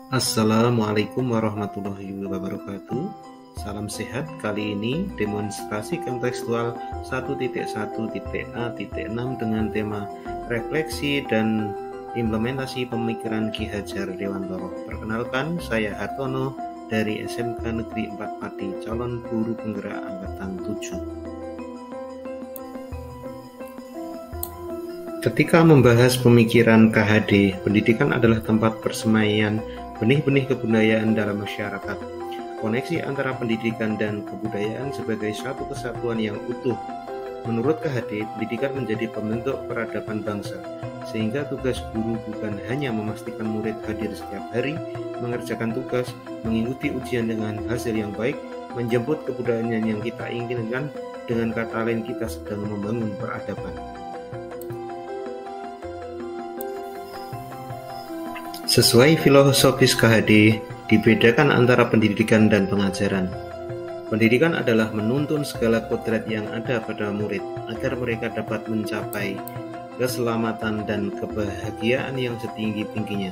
Assalamualaikum warahmatullahi wabarakatuh. Salam sehat. Kali ini demonstrasi kontekstual 1.1.A.6 dengan tema refleksi dan implementasi pemikiran Ki Hajar Dewantara. Perkenalkan, saya Hartono dari SMK Negeri 4 Pati, calon guru penggerak angkatan 7. Ketika membahas pemikiran KHD, pendidikan adalah tempat persemaian benih-benih kebudayaan dalam masyarakat. Koneksi antara pendidikan dan kebudayaan sebagai satu kesatuan yang utuh. Menurut KHD, pendidikan menjadi pembentuk peradaban bangsa, sehingga tugas guru bukan hanya memastikan murid hadir setiap hari, mengerjakan tugas, mengikuti ujian dengan hasil yang baik, menjemput kebudayaan yang kita inginkan, dengan kata lain kita sedang membangun peradaban. Sesuai filosofis KHD, dibedakan antara pendidikan dan pengajaran. Pendidikan adalah menuntun segala kodrat yang ada pada murid agar mereka dapat mencapai keselamatan dan kebahagiaan yang setinggi-tingginya,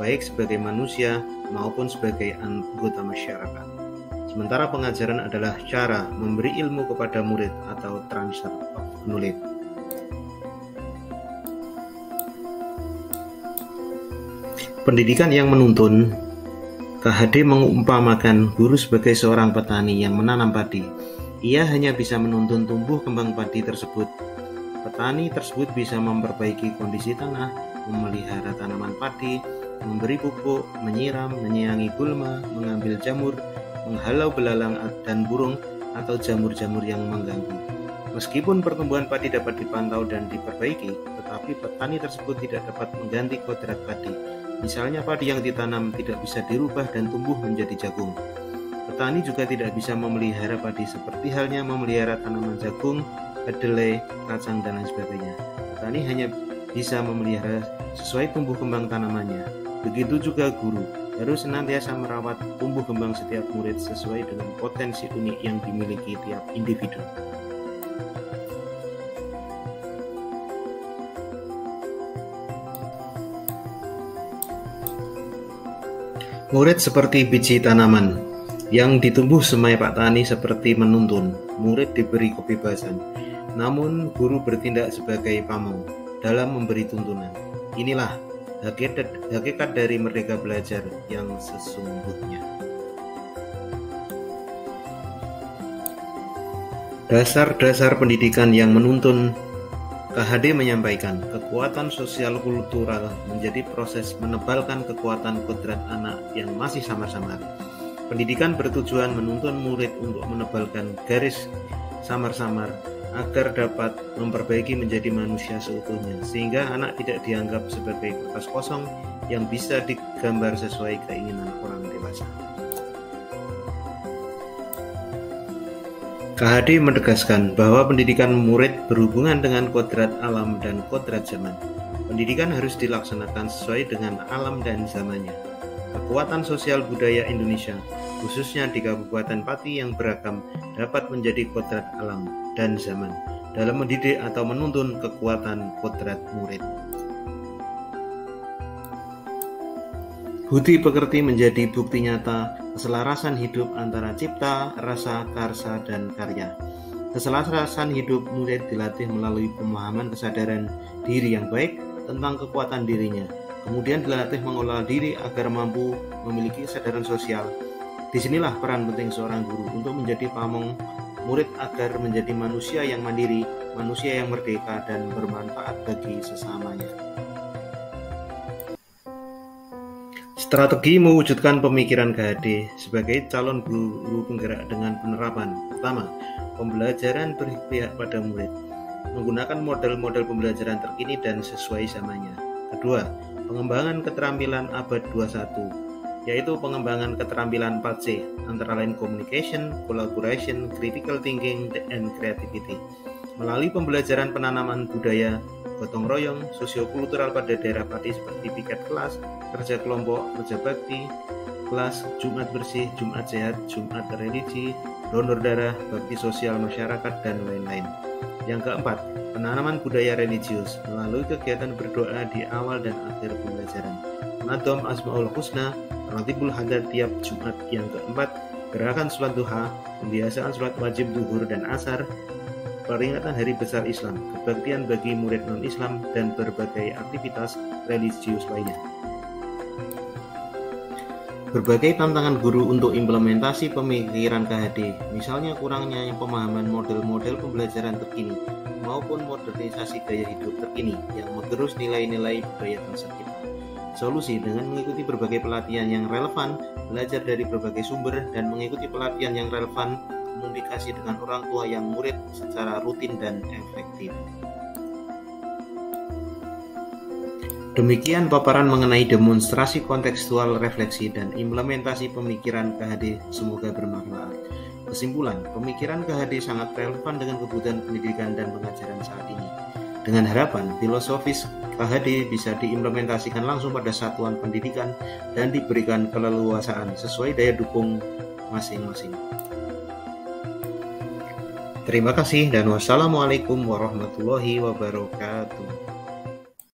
baik sebagai manusia maupun sebagai anggota masyarakat. Sementara pengajaran adalah cara memberi ilmu kepada murid atau transfer of knowledge. Pendidikan yang menuntun, KHD mengumpamakan guru sebagai seorang petani yang menanam padi. Ia hanya bisa menuntun tumbuh kembang padi tersebut. Petani tersebut bisa memperbaiki kondisi tanah, memelihara tanaman padi, memberi pupuk, menyiram, menyiangi gulma, mengambil jamur, menghalau belalang dan burung atau jamur-jamur yang mengganggu. Meskipun pertumbuhan padi dapat dipantau dan diperbaiki, tetapi petani tersebut tidak dapat mengganti kodrat padi. Misalnya padi yang ditanam tidak bisa dirubah dan tumbuh menjadi jagung. Petani juga tidak bisa memelihara padi seperti halnya memelihara tanaman jagung, kedelai, kacang, dan lain sebagainya. Petani hanya bisa memelihara sesuai tumbuh kembang tanamannya. Begitu juga guru, harus senantiasa merawat tumbuh kembang setiap murid sesuai dengan potensi unik yang dimiliki tiap individu. Murid seperti biji tanaman yang ditumbuh semai Pak Tani seperti menuntun. Murid diberi kebebasan, namun guru bertindak sebagai pamong dalam memberi tuntunan. Inilah hakikat dari merdeka belajar yang sesungguhnya. Dasar-dasar pendidikan yang menuntun. KHD menyampaikan, kekuatan sosial kultural menjadi proses menebalkan kekuatan kodrat anak yang masih samar-samar. Pendidikan bertujuan menuntun murid untuk menebalkan garis samar-samar agar dapat memperbaiki menjadi manusia seutuhnya, sehingga anak tidak dianggap sebagai kertas kosong yang bisa digambar sesuai keinginan orang dewasa. KHD menegaskan bahwa pendidikan murid berhubungan dengan kodrat alam dan kodrat zaman. Pendidikan harus dilaksanakan sesuai dengan alam dan zamannya. Kekuatan sosial budaya Indonesia, khususnya di Kabupaten Pati yang beragam, dapat menjadi kodrat alam dan zaman dalam mendidik atau menuntun kekuatan kodrat murid. Budi pekerti menjadi bukti nyata keselarasan hidup antara cipta, rasa, karsa, dan karya. Keselarasan hidup murid dilatih melalui pemahaman kesadaran diri yang baik tentang kekuatan dirinya. Kemudian dilatih mengolah diri agar mampu memiliki kesadaran sosial. Disinilah peran penting seorang guru untuk menjadi pamong murid agar menjadi manusia yang mandiri, manusia yang merdeka, dan bermanfaat bagi sesamanya. Strategi mewujudkan pemikiran KHD sebagai calon guru penggerak dengan penerapan. Pertama, pembelajaran berpihak pada murid, menggunakan model-model pembelajaran terkini dan sesuai zamannya. Kedua, pengembangan keterampilan abad 21, yaitu pengembangan keterampilan 4C, antara lain communication, collaboration, critical thinking, and creativity. Melalui pembelajaran penanaman budaya, gotong royong, sosiokultural pada daerah Pati seperti piket kelas, kerja kelompok, kerja bakti, kelas, Jumat bersih, Jumat sehat, Jumat religi, donor darah, bakti sosial masyarakat, dan lain-lain. Yang keempat, penanaman budaya religius melalui kegiatan berdoa di awal dan akhir pembelajaran. Munadom Asmaul Husna, Ratibul Hadar tiap Jumat yang keempat, gerakan sholat duha, pembiasaan sholat wajib zuhur dan asar, peringatan hari besar Islam, kebaktian bagi murid non-Islam, dan berbagai aktivitas religius lainnya. Berbagai tantangan guru untuk implementasi pemikiran KHD, misalnya kurangnya pemahaman model-model pembelajaran terkini maupun modernisasi gaya hidup terkini yang mengerus nilai-nilai budaya bangsa kita. Solusi dengan mengikuti berbagai pelatihan yang relevan, belajar dari berbagai sumber, dan mengikuti pelatihan yang relevan, komunikasi dengan orang tua yang murid secara rutin dan efektif. Demikian paparan mengenai demonstrasi kontekstual refleksi dan implementasi pemikiran KHD, semoga bermanfaat. Kesimpulan, pemikiran KHD sangat relevan dengan kebutuhan pendidikan dan pengajaran saat ini. Dengan harapan, filosofis KHD bisa diimplementasikan langsung pada satuan pendidikan dan diberikan keleluasaan sesuai daya dukung masing-masing. Terima kasih dan wassalamualaikum warahmatullahi wabarakatuh.